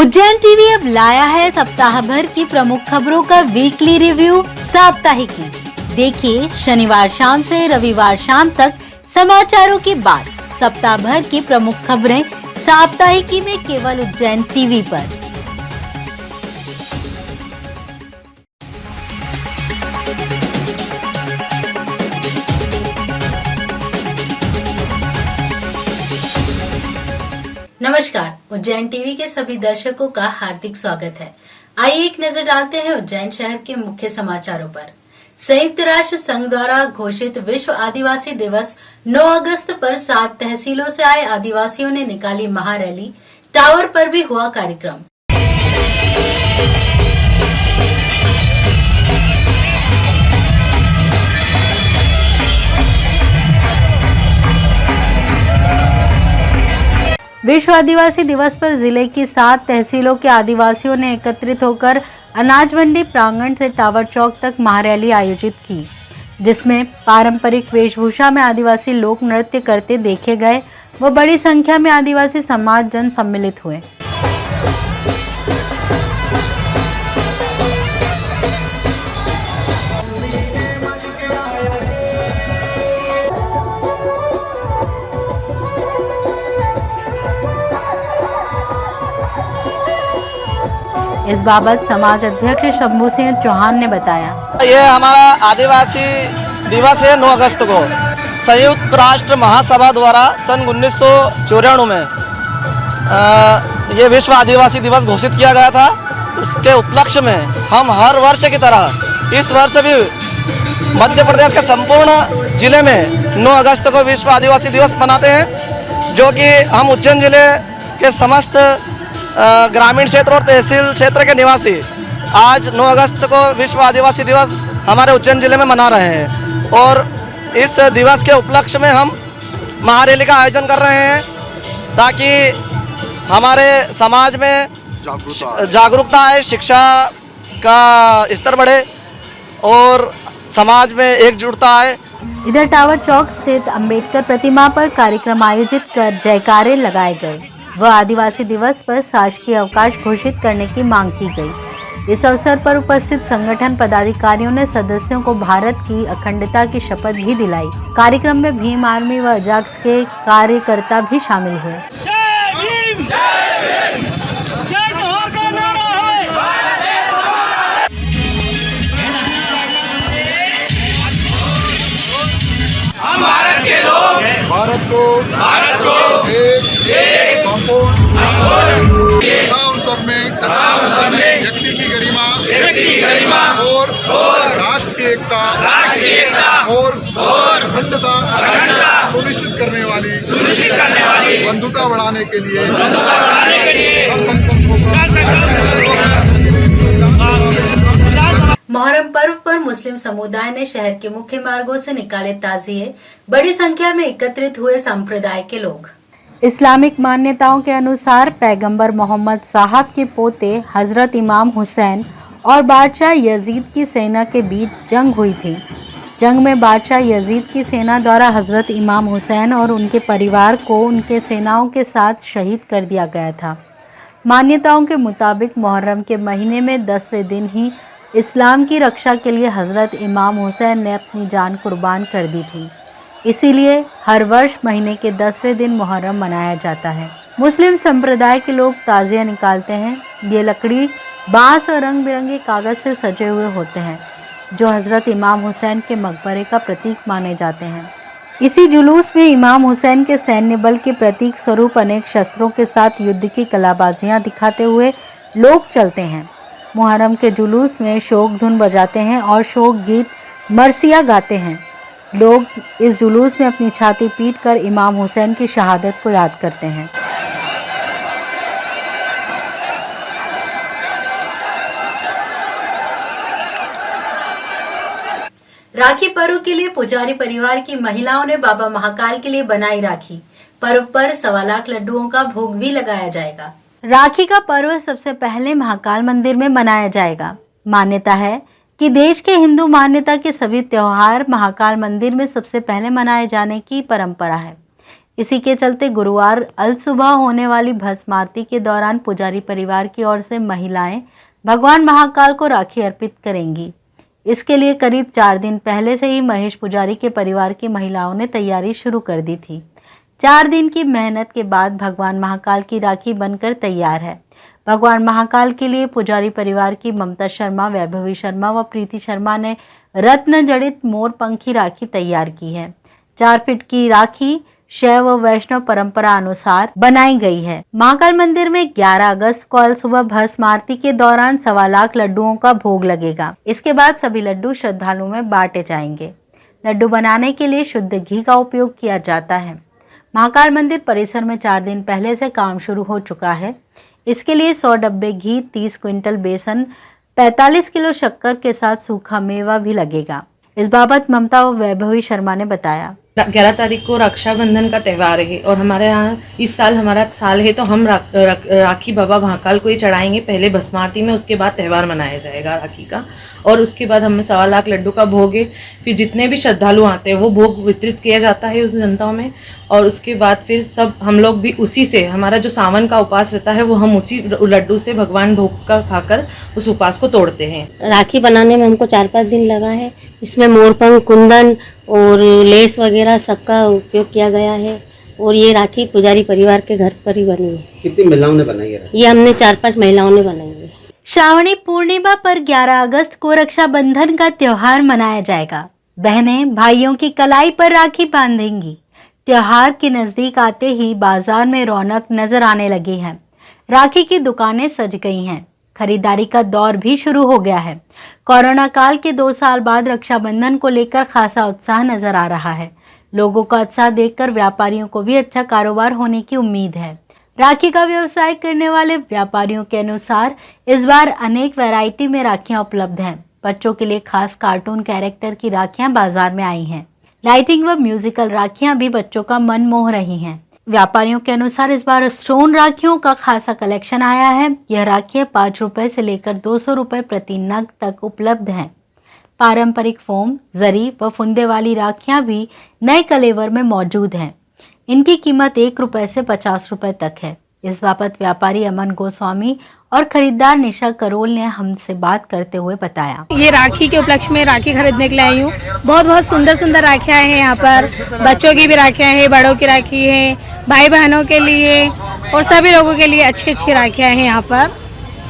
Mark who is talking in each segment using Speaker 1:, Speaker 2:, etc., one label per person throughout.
Speaker 1: Ujjain TV अब लाया है सप्ताह भर की प्रमुख खबरों का वीकली रिव्यू साप्ताहिकी। देखिए शनिवार शाम से रविवार शाम तक समाचारों की बात। सप्ताह भर की प्रमुख खबरें साप्ताहिकी में केवल उज्जैन टीवी पर। नमस्कार, उज्जैन टीवी के सभी दर्शकों का हार्दिक स्वागत है। आइए एक नजर डालते हैं उज्जैन शहर के मुख्य समाचारों पर। संयुक्त राष्ट्र संघ द्वारा घोषित विश्व आदिवासी दिवस 9 अगस्त पर 7 तहसीलों से आए आदिवासियों ने निकाली महारैली। टावर पर भी हुआ कार्यक्रम। विश्व आदिवासी दिवस पर जिले की 7 तहसीलों के आदिवासियों ने एकत्रित होकर अनाज मंडी प्रांगण से टावर चौक तक महारैली आयोजित की, जिसमें पारंपरिक वेशभूषा में आदिवासी लोक नृत्य करते देखे गए व बड़ी संख्या में आदिवासी समाज जन सम्मिलित हुए। इस बाबत समाज अध्यक्ष शंभू सिंह चौहान ने बताया,
Speaker 2: ये हमारा आदिवासी दिवस है 9 अगस्त को संयुक्त राष्ट्र महासभा द्वारा सन 1994 में ये विश्व आदिवासी दिवस घोषित किया गया था। उसके उपलक्ष्य में हम हर वर्ष की तरह इस वर्ष भी मध्य प्रदेश के संपूर्ण जिले में 9 अगस्त को विश्व आदिवासी दिवस मनाते हैं, जो कि हम उज्जैन जिले के समस्त ग्रामीण क्षेत्र और तहसील क्षेत्र के निवासी आज 9 अगस्त को विश्व आदिवासी दिवस हमारे उज्जैन जिले में मना रहे हैं। और इस दिवस के उपलक्ष्य में हम महारैली का आयोजन कर रहे हैं, ताकि हमारे समाज में जागरूकता आए, शिक्षा का स्तर बढ़े और समाज में एकजुटता आए।
Speaker 1: इधर टावर चौक स्थित अंबेडकर प्रतिमा पर कार्यक्रम आयोजित कर जयकारे लगाए गए व आदिवासी दिवस पर शासकीय अवकाश घोषित करने की मांग की गई। इस अवसर पर उपस्थित संगठन पदाधिकारियों ने सदस्यों को भारत की अखंडता की शपथ भी दिलाई। कार्यक्रम में भीम आर्मी व अजाक्स के कार्यकर्ता भी शामिल हुए।
Speaker 3: भारत को एक तथा उन सब में व्यक्ति की गरिमा और राष्ट्र की एकता और अखंडता सुनिश्चित करने वाली बंधुता बढ़ाने के लिए
Speaker 1: मोहर्रम पर्व पर मुस्लिम समुदाय ने शहर के मुख्य मार्गों से निकाले ताजिए। बड़ी संख्या में एकत्रित हुए संप्रदाय के लोग। इस्लामिक मान्यताओं के अनुसार पैगंबर मोहम्मद साहब के पोते हजरत इमाम हुसैन और बादशाह यजीद की सेना के बीच जंग हुई थी। जंग में बादशाह यजीद की सेना द्वारा हजरत इमाम हुसैन और उनके परिवार को उनके सेनाओं के साथ शहीद कर दिया गया था। मान्यताओं के मुताबिक मुहर्रम के महीने में 10वें दिन ही इस्लाम की रक्षा के लिए हजरत इमाम हुसैन ने अपनी जान कुर्बान कर दी थी। इसीलिए हर वर्ष महीने के 10वें दिन मुहर्रम मनाया जाता है। मुस्लिम संप्रदाय के लोग ताजिया निकालते हैं। ये लकड़ी, बांस और रंग बिरंगे कागज से सजे हुए होते हैं, जो हजरत इमाम हुसैन के मकबरे का प्रतीक माने जाते हैं। इसी जुलूस में इमाम हुसैन के सैन्य बल के प्रतीक स्वरूप अनेक शस्त्रों के साथ युद्ध की कलाबाजियां दिखाते हुए लोग चलते हैं। मुहर्रम के जुलूस में शोक धुन बजाते हैं और शोक गीत मरसिया गाते हैं। लोग इस जुलूस में अपनी छाती पीटकर इमाम हुसैन की शहादत को याद करते हैं। राखी पर्व के लिए पुजारी परिवार की महिलाओं ने बाबा महाकाल के लिए बनाई राखी। पर्व पर 1.25 लाख लड्डुओं का भोग भी लगाया जाएगा। राखी का पर्व सबसे पहले महाकाल मंदिर में मनाया जाएगा। मान्यता है कि देश के हिंदू मान्यता के सभी त्योहार महाकाल मंदिर में सबसे पहले मनाए जाने की परंपरा है। इसी के चलते गुरुवार अल सुबह होने वाली भस्म आरती के दौरान पुजारी परिवार की ओर से महिलाएं भगवान महाकाल को राखी अर्पित करेंगी। इसके लिए करीब 4 दिन पहले से ही महेश पुजारी के परिवार की महिलाओं ने तैयारी शुरू कर दी थी। 4 दिन की मेहनत के बाद भगवान महाकाल की राखी बनकर तैयार है। भगवान महाकाल के लिए पुजारी परिवार की ममता शर्मा, वैभवी शर्मा व प्रीति शर्मा ने रत्न जड़ित मोर पंखी राखी तैयार की है। 4 फीट की राखी शैव व वैष्णव परंपरा अनुसार बनाई गई है। महाकाल मंदिर में 11 अगस्त को कल सुबह भस्म आरती के दौरान 1.25 लाख लड्डुओं का भोग लगेगा। इसके बाद सभी लड्डू श्रद्धालुओं में बांटे जाएंगे। लड्डू बनाने के लिए शुद्ध घी का उपयोग किया जाता है। महाकाल मंदिर परिसर में 4 दिन पहले से काम शुरू हो चुका है। इसके लिए 100 डब्बे घी, 30 क्विंटल बेसन, 45 किलो शक्कर के साथ सूखा मेवा भी लगेगा। इस बाबत ममता व वैभवी शर्मा ने बताया।
Speaker 4: 11 तारीख को रक्षाबंधन का त्यौहार है और हमारे यहाँ इस साल हमारा साल है तो हम राखी बाबा महाकाल को ही चढ़ाएंगे। पहले भस्म आरती में, उसके बाद त्यौहार मनाया जाएगा राखी का और उसके बाद हमें 1.25 लाख लड्डू का भोग है। फिर जितने भी श्रद्धालु आते हैं वो भोग वितरित किया जाता है उस जनताओं में और उसके बाद फिर सब हम लोग भी उसी से, हमारा जो सावन का उपास रहता है वो हम उसी लड्डू से भगवान भोग का खाकर उस उपास को तोड़ते हैं।
Speaker 5: राखी बनाने में हमको 4-5 दिन लगा है। इसमें मोरपंख, कुंदन और लेस वगैरह सबका उपयोग किया गया है और ये राखी पुजारी परिवार के घर पर ही बनी है।
Speaker 6: कितनी महिलाओं ने बनाई है?
Speaker 5: ये हमने 4-5 महिलाओं ने बनाई है।
Speaker 1: श्रावणी पूर्णिमा पर 11 अगस्त को रक्षाबंधन का त्योहार मनाया जाएगा। बहनें भाइयों की कलाई पर राखी बांधेंगी। त्योहार के नजदीक आते ही बाजार में रौनक नजर आने लगी है। राखी की दुकानें सज गई हैं। खरीदारी का दौर भी शुरू हो गया है। कोरोना काल के 2 साल बाद रक्षाबंधन को लेकर खासा उत्साह नजर आ रहा है। लोगों का उत्साह देखकर व्यापारियों को भी अच्छा कारोबार होने की उम्मीद है। राखी का व्यवसाय करने वाले व्यापारियों के अनुसार इस बार अनेक वैरायटी में राखियां उपलब्ध हैं। बच्चों के लिए खास कार्टून कैरेक्टर की राखियां बाजार में आई हैं। लाइटिंग व म्यूजिकल राखियां भी बच्चों का मन मोह रही हैं। व्यापारियों के अनुसार इस बार स्टोन राखियों का खासा कलेक्शन आया है। यह राखियां 5 रुपए से लेकर 200 रुपए प्रति नग तक उपलब्ध हैं। पारंपरिक फोम, जरी व फुंदे वाली राखियां भी नए कलेवर में मौजूद हैं। इनकी कीमत 1 रुपए से 50 रुपए तक है। इस बाबत व्यापारी अमन गोस्वामी और खरीदार निशा करोल ने हमसे बात करते हुए बताया।
Speaker 7: ये राखी के उपलक्ष्य में राखी खरीदने के लिए आई हूँ। बहुत बहुत सुंदर सुंदर राखियाँ हैं यहाँ पर। बच्चों की भी राखियाँ हैं, बड़ों की राखी है, भाई बहनों के लिए और सभी लोगों के लिए अच्छी अच्छी राखियाँ हैं यहाँ पर।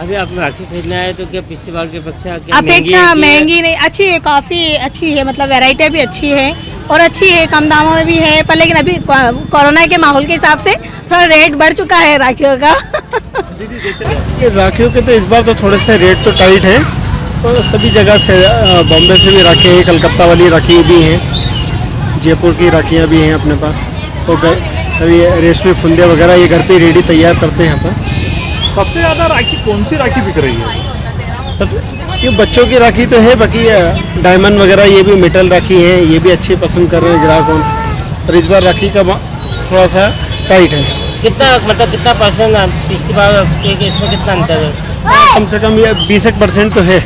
Speaker 8: अभी आप राखी खरीदने आए तो क्या पिछले बार की
Speaker 7: अपेक्षा महंगी नहीं, अच्छी है, काफ़ी अच्छी है। मतलब वैरायटियाँ भी अच्छी है और अच्छी है, कम दामों में भी है। पर लेकिन अभी कोरोना के माहौल के हिसाब से थोड़ा रेट बढ़ चुका है राखियों का।
Speaker 6: ये राखियों के तो इस बार तो थोड़े से रेट तो टाइट है। तो सभी जगह से, बॉम्बे से भी राखी है, कलकत्ता वाली राखी भी हैं, जयपुर की राखियाँ भी हैं अपने पास। तो ये रेशमी फुंदे वगैरह ये घर पे रेडी तैयार करते हैं यहाँ पर।
Speaker 3: सबसे ज़्यादा राखी कौन सी राखी बिक रही है?
Speaker 6: सब ये बच्चों की राखी तो है, बाकी डायमंड वगैरह ये भी मेटल राखी है, ये भी अच्छे पसंद कर रहे हैं ग्राहक। और इस बार राखी का थोड़ा सा टाइट है।
Speaker 8: कितना परसेंट पिछली बार इसमें कितना अंतर है?
Speaker 6: कम से कम ये 20% तो है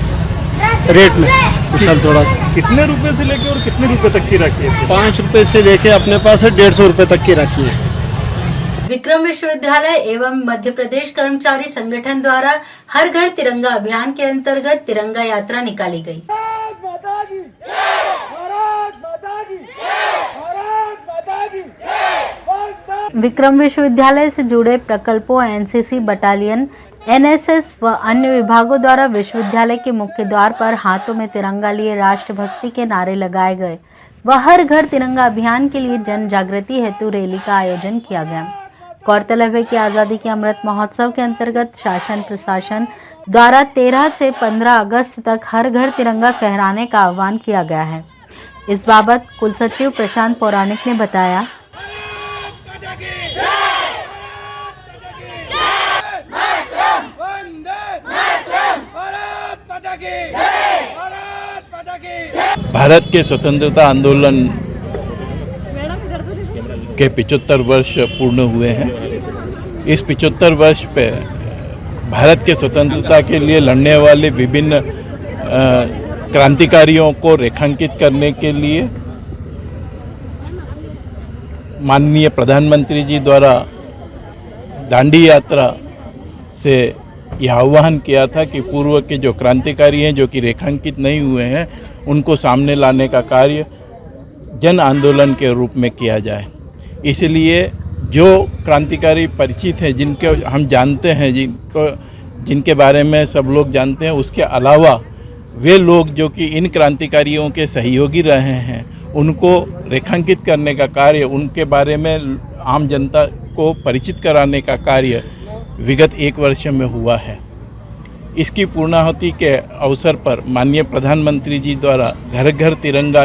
Speaker 6: रेट में उछाल थोड़ा सा।
Speaker 3: कितने रुपए से लेके और कितने रुपए तक की राखी है?
Speaker 6: 5 रुपए से लेके अपने पास 150 रुपए तक की राखी है।
Speaker 1: विक्रम विश्वविद्यालय एवं मध्य प्रदेश कर्मचारी संगठन द्वारा हर घर तिरंगा अभियान के अंतर्गत तिरंगा यात्रा निकाली गई। विक्रम विश्वविद्यालय से जुड़े प्रकल्पों, एनसीसी बटालियन, एनएसएस व अन्य विभागों द्वारा विश्वविद्यालय के मुख्य द्वार पर हाथों में तिरंगा लिए राष्ट्रभक्ति के नारे लगाए गए व हर घर तिरंगा अभियान के लिए जन जागृति हेतु रैली का आयोजन किया गया। गौरतलब है कि आज़ादी के अमृत महोत्सव के अंतर्गत शासन प्रशासन द्वारा 13 से 15 अगस्त तक हर घर तिरंगा फहराने का आह्वान किया गया है। इस बाबत कुलसचिव प्रशांत पौराणिक ने बताया।
Speaker 9: भारत के स्वतंत्रता आंदोलन के 75 वर्ष पूर्ण हुए हैं। इस 75 वर्ष पे भारत के स्वतंत्रता के लिए लड़ने वाले विभिन्न क्रांतिकारियों को रेखांकित करने के लिए माननीय प्रधानमंत्री जी द्वारा दांडी यात्रा से यह आह्वान किया था कि पूर्व के जो क्रांतिकारी हैं जो कि रेखांकित नहीं हुए हैं उनको सामने लाने का कार्य जन आंदोलन के रूप में किया जाए। इसलिए जो क्रांतिकारी परिचित हैं जिनके हम जानते हैं जिनके बारे में सब लोग जानते हैं, उसके अलावा वे लोग जो कि इन क्रांतिकारियों के सहयोगी रहे हैं उनको रेखांकित करने का कार्य, उनके बारे में आम जनता को परिचित कराने का कार्य विगत 1 वर्ष में हुआ है। इसकी पूर्णाहुति के अवसर पर माननीय प्रधानमंत्री जी द्वारा घर घर तिरंगा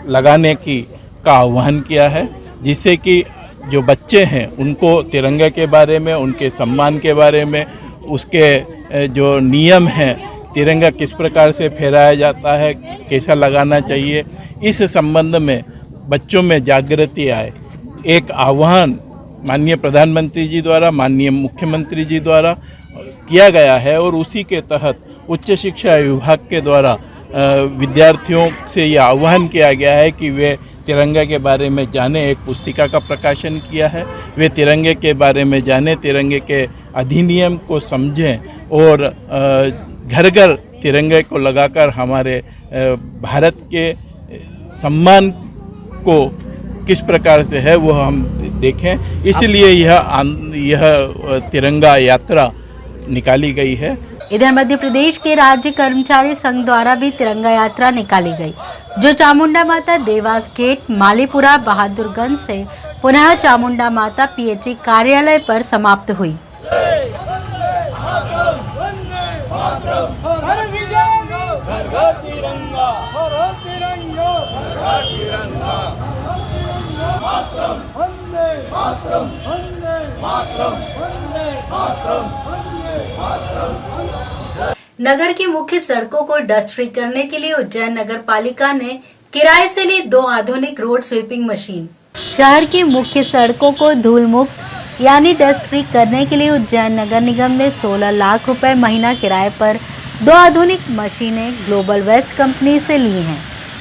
Speaker 9: लगाने का आह्वान किया है, जिससे कि जो बच्चे हैं उनको तिरंगे के बारे में, उनके सम्मान के बारे में, उसके जो नियम हैं, तिरंगा किस प्रकार से फहराया जाता है, कैसा लगाना चाहिए, इस संबंध में बच्चों में जागृति आए। एक आह्वान माननीय प्रधानमंत्री जी द्वारा, माननीय मुख्यमंत्री जी द्वारा किया गया है और उसी के तहत उच्च शिक्षा विभाग के द्वारा विद्यार्थियों से यह आह्वान किया गया है कि वे तिरंगे के बारे में जाने। एक पुस्तिका का प्रकाशन किया है, वे तिरंगे के बारे में जाने, तिरंगे के अधिनियम को समझें और घर घर तिरंगे को लगाकर हमारे भारत के सम्मान को किस प्रकार से है वो हम देखें। इसलिए यह तिरंगा यात्रा निकाली गई है।
Speaker 1: इधर मध्य प्रदेश के राज्य कर्मचारी संघ द्वारा भी तिरंगा यात्रा निकाली गई, जो चामुंडा माता देवास गेट मालीपुरा बहादुरगंज से पुनः चामुंडा माता पीएचई कार्यालय पर समाप्त हुई। नगर की मुख्य सड़कों को डस्ट फ्री करने के लिए उज्जैन नगर पालिका ने किराए से ली 2 आधुनिक रोड स्वीपिंग मशीन। शहर की मुख्य सड़कों को धूल मुक्त यानी डस्ट फ्री करने के लिए उज्जैन नगर निगम ने 16 लाख रुपए महीना किराए पर 2 आधुनिक मशीनें ग्लोबल वेस्ट कंपनी से ली हैं,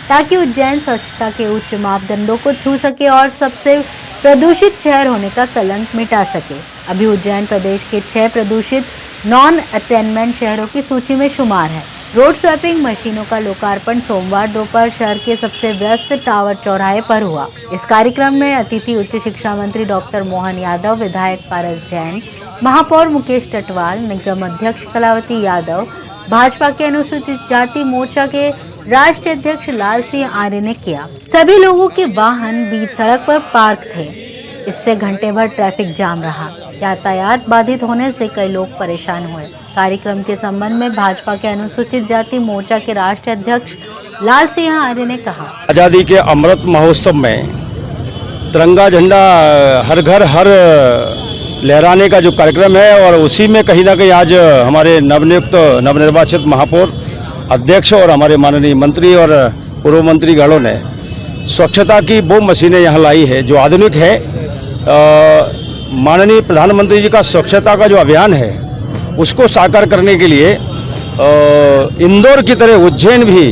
Speaker 1: ताकि उज्जैन स्वच्छता के उच्च मापदंडों को छू सके और सबसे प्रदूषित शहर होने का कलंक मिटा सके। अभी उज्जैन प्रदेश के 6 प्रदूषित नॉन अटेनमेंट शहरों की सूची में शुमार है। रोड स्वैपिंग मशीनों का लोकार्पण सोमवार दोपहर शहर के सबसे व्यस्त टावर चौराहे पर हुआ। इस कार्यक्रम में अतिथि उच्च शिक्षा मंत्री डॉक्टर मोहन यादव, विधायक पारस जैन, महापौर मुकेश टटवाल, निगम अध्यक्ष कलावती यादव, भाजपा के अनुसूचित जाति मोर्चा के राष्ट्रीय अध्यक्ष लाल सिंह आर्य ने किया। सभी लोगों के वाहन बीच सड़क पर पार्क थे, इससे घंटे भर ट्रैफिक जाम रहा। यातायात बाधित होने से कई लोग परेशान हुए। कार्यक्रम के संबंध में भाजपा के अनुसूचित जाति मोर्चा के राष्ट्रीय अध्यक्ष लाल सिंह आर्य ने कहा,
Speaker 10: आज़ादी के अमृत महोत्सव में तिरंगा झंडा हर घर हर लहराने का जो कार्यक्रम है, और उसी में कहीं ना कहीं आज हमारे नवनिर्वाचित महापौर अध्यक्ष और हमारे माननीय मंत्री और पूर्व मंत्री गणों ने स्वच्छता की वो मशीनें यहाँ लाई है जो आधुनिक है। माननीय प्रधानमंत्री जी का स्वच्छता का जो अभियान है उसको साकार करने के लिए इंदौर की तरह उज्जैन भी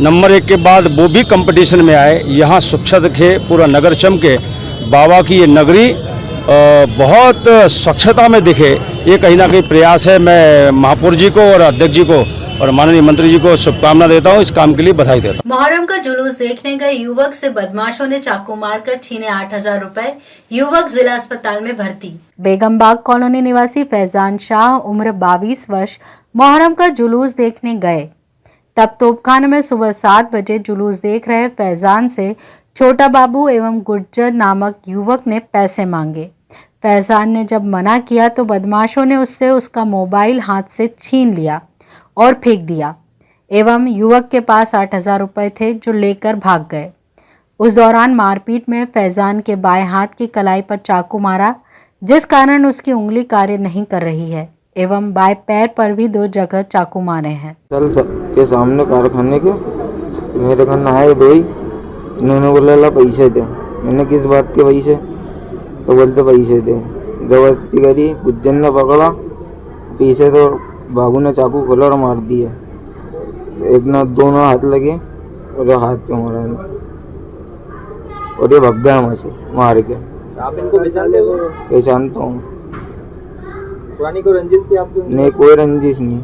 Speaker 10: नंबर 1 के बाद वो भी कंपटीशन में आए। यहाँ स्वच्छता के पूरा नगर चमके, बाबा की ये नगरी बहुत स्वच्छता में दिखे, ये कहीं ना कहीं प्रयास है। मैं महापौर जी को और अध्यक्ष जी को और माननीय मंत्री जी को शुभकामना देता हूँ, इस काम के लिए बधाई देता हूँ।
Speaker 1: मुहर्रम का जुलूस देखने गए युवक से बदमाशों ने चाकू मारकर छीने 8,000 रुपए, युवक जिला अस्पताल में भर्ती। बेगमबाग कॉलोनी निवासी फैजान शाह उम्र 22 वर्ष मुहर्रम का जुलूस देखने गए। तब तोपखाने में सुबह 7 बजे जुलूस देख रहे फैजान से छोटा बाबू एवं गुर्जर नामक युवक ने पैसे मांगे। फैजान ने जब मना किया तो बदमाशों ने उससे उसका मोबाइल हाथ से छीन लिया और फेंक दिया एवं युवक के पास 8,000 रुपए थे जो लेकर भाग गए। उस दौरान मारपीट में फैजान के बाएं हाथ की कलाई पर चाकू मारा, जिस कारण उसकी उंगली कार्य नहीं कर रही है एवं बाएं पैर पर भी 2 जगह चाकू मारे हैं।
Speaker 11: कल के सामने कारखाने के मेरे घर नहाए धोई, इन्होंने बोला पैसे दे। मैंने किस बात के पैसे, तो बोलते पैसे दे। जबरदस्ती करी, गुज्जर ने पकड़ा पीछे तो बाबू ने चाकू खोला और मार दिया। एक ना दोनों हाथ लगे और हाथ पे मारा। और ये भग गया वहाँ से मार के।
Speaker 2: आप इनको पहचानते हो?
Speaker 11: पहचानता हूँ।
Speaker 2: पुरानी कोई रंजिश थी आपकी?
Speaker 11: नहीं, कोई रंजिश नहीं,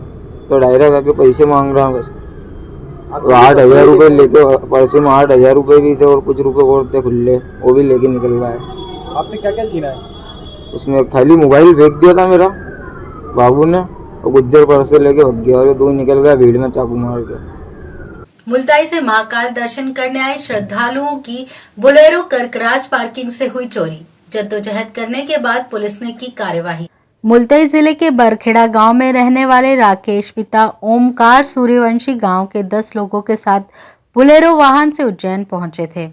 Speaker 11: तो डायरेक्ट आके पैसे मांग रहा हूँ बस।
Speaker 2: आप
Speaker 11: 8,000 रुपये लेके, पर्चे में 8,000 रुपये भी थे और कुछ रुपए और थे खुले, वो भी लेके निकल गया है।
Speaker 2: आपसे क्या क्या छीना है?
Speaker 11: उसमें खाली मोबाइल फेंक दिया था मेरा बाबू ने, और गुज्जर पर्स से लेके भग गया और ये दो निकल गया भीड़ में चाकू मार के।
Speaker 1: मुल्ताई से महाकाल दर्शन करने आए श्रद्धालुओं की बोलेरो करकराज पार्किंग से हुई चोरी। जद्दोजहद करने के बाद पुलिस ने की कार्यवाही। मुल्ताई जिले के बरखेड़ा गांव में रहने वाले राकेश पिता ओमकार सूर्यवंशी गांव के 10 लोगों के साथ बोलेरो वाहन से उज्जैन पहुंचे थे।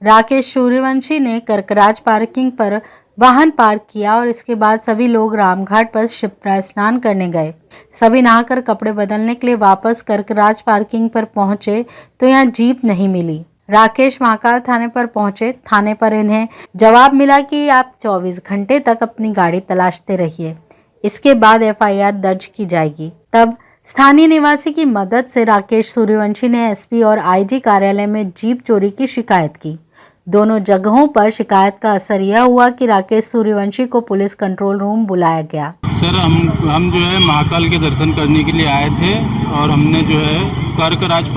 Speaker 1: राकेश सूर्यवंशी ने करकराज पार्किंग पर वाहन पार्क किया और इसके बाद सभी लोग रामघाट पर शिप्रा स्नान करने गए। सभी नहाकर कपड़े बदलने के लिए वापस करकराज पार्किंग पर पहुंचे तो यहां जीप नहीं मिली। राकेश महाकाल थाने पर पहुंचे। थाने पर इन्हें जवाब मिला कि आप 24 घंटे तक अपनी गाड़ी तलाशते रहिए, इसके बाद FIR दर्ज की जाएगी। तब स्थानीय निवासी की मदद से राकेश सूर्यवंशी ने SP और IG कार्यालय में जीप चोरी की शिकायत की। दोनों जगहों पर शिकायत का असर यह हुआ कि राकेश सूर्यवंशी को पुलिस कंट्रोल रूम बुलाया गया।
Speaker 12: सर हम जो है महाकाल के दर्शन करने के लिए आए थे और हमने जो है करकराज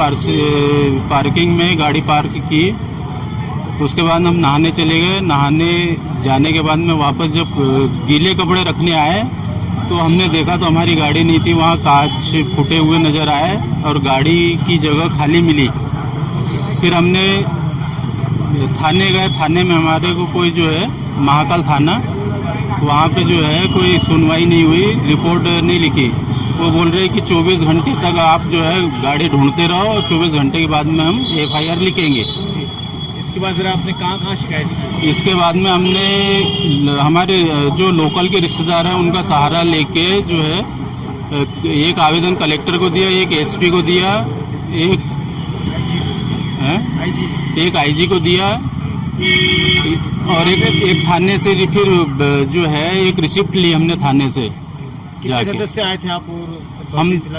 Speaker 12: पार्किंग में गाड़ी पार्क की। उसके बाद हम नहाने चले गए। नहाने जाने के बाद में वापस जब गीले कपड़े रखने आए तो हमने देखा तो हमारी गाड़ी नहीं थी, वहाँ कांच फूटे हुए नज़र आए और गाड़ी की जगह खाली मिली। फिर हमने थाने गए। थाने में हमारे को कोई जो है महाकाल थाना, वहाँ पे जो है कोई सुनवाई नहीं हुई, रिपोर्ट नहीं लिखी। वो बोल रहे कि 24 घंटे तक आप जो है गाड़ी ढूंढते रहो और 24 घंटे के बाद में हम FIR लिखेंगे।
Speaker 2: इसके बाद फिर आपने कहाँ शिकायत की?
Speaker 12: इसके बाद में हमने हमारे जो लोकल के रिश्तेदार हैं उनका सहारा लेके जो है एक आवेदन कलेक्टर को दिया, एक SP को दिया, एक IG को दिया और एक थाने से फिर जो है एक रिसिप्ट ली हमने थाने से जाके।
Speaker 2: सदस्य आए थे आप?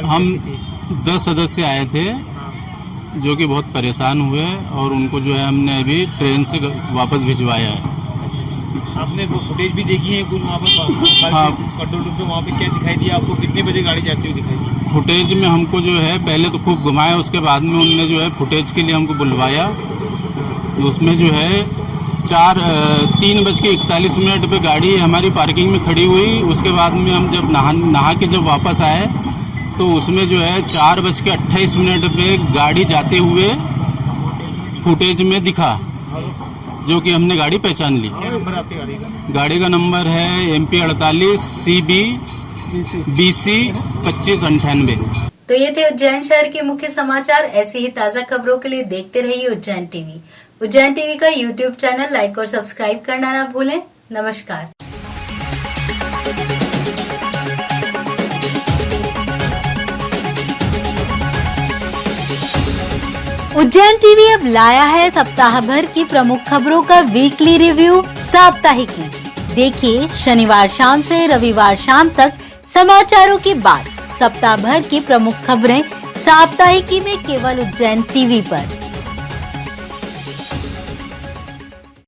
Speaker 12: हम 10 सदस्य आए थे जो कि बहुत परेशान हुए और उनको जो है हमने अभी ट्रेन से वापस भिजवाया है।
Speaker 2: आपने वो फुटेज भी देखी है कुछ वहाँ पर?
Speaker 12: हाँ,
Speaker 2: कंट्रोल रूम पे वहाँ पे क्या दिखाई दिया आपको? कितने बजे गाड़ी जाती हुई दिखाई दी?
Speaker 12: फुटेज में हमको जो है पहले तो खूब घुमाया, उसके बाद में उनने जो है फुटेज के लिए हमको बुलवाया। तो उसमें जो है 3:41 पे गाड़ी हमारी पार्किंग में खड़ी हुई। उसके बाद में हम जब नहा के जब वापस आए तो उसमें जो है 4:28 पे गाड़ी जाते हुए फुटेज में दिखा, जो कि हमने गाड़ी पहचान ली। गाड़ी का नंबर है MP 48 CB BC 2598।
Speaker 1: तो ये थे उज्जैन शहर के मुख्य समाचार। ऐसी ही ताजा खबरों के लिए देखते रहिए उज्जैन टीवी। उज्जैन टीवी का YouTube चैनल लाइक और सब्सक्राइब करना ना भूलें। नमस्कार। उज्जैन टीवी अब लाया है सप्ताह भर की प्रमुख खबरों का वीकली रिव्यू साप्ताहिकी। देखिए शनिवार शाम से रविवार शाम तक समाचारों की बात। सप्ताह भर की प्रमुख खबरें साप्ताहिकी में केवल उज्जैन टीवी पर।